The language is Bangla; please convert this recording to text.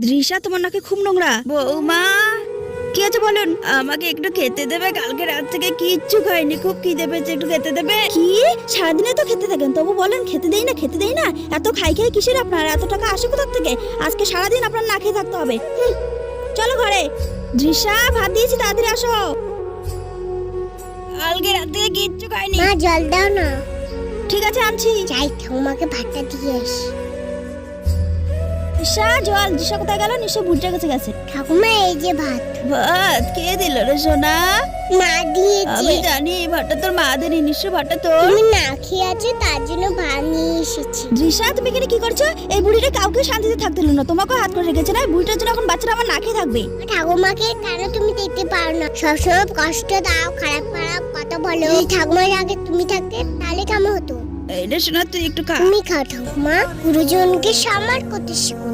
দৃশা, তোমার নাকি খুব নোংরা। বৌমা, কি আছে বলুন? আমাকে একটু খেতে দেবে? কালকে রাত থেকে কিচ্ছু খাইনি, খুব খিদে পেয়েছে, একটু খেতে দেবে? কি সারাদিনে তো খেতে থাকেন, তবু বলেন খেতে দেই না খেতে দেই না। এত খাই খাই কিসের আপনার? এত টাকা আসে কোথা থেকে? আজকে সারাদিন আপনার না খেয়ে থাকতে হবে। চলো ঘরে। দৃশা, ভাত দিয়েছি, তাড়াতাড়ি আসো। কালকে রাত থেকে কিচ্ছু খাইনি। মা জল দাও না। ঠিক আছে, আনছি। যাই ঠাকুমাকে ভাতটা দিয়ে আসি। দৃশা, জল। দৃশা কোথায় গেল? নিশ্চয় বুড়িটার কাছে গেছে। ঠাকুমা এই যে ভাত। ভাত কে দিল রে সোনা? মা দিয়েছে। আমি জানি ভাতটা তোর মা দেনি, নিশ্চয় ভাতটা তোর। তুমি না খেয়ে আছো, তার জন্য ভাত নিয়ে এসেছি। দৃশা, তুমি এখানে কি করছো? এই বুড়িটা কাউকে শান্তিতে থাকতে দিল না, তোমাকেও হাত করে রেখেছে না? বুড়িটার জন্য এখন বাচ্চারা আমার না খেয়ে থাকবে। ঠাকুমাকে কেন তুমি দেখতে পারো না? সবসময় কষ্ট দাও, খারাপ খারাপ কথা বলো। যদি ঠাকুমার আগে তুমি থাকতে তাহলে কেমন হতো? এই রে সোনা, তুই একটু খা। তুমি খাও ঠাকুমা। গুরুজনকে সম্মান করতে শিখো।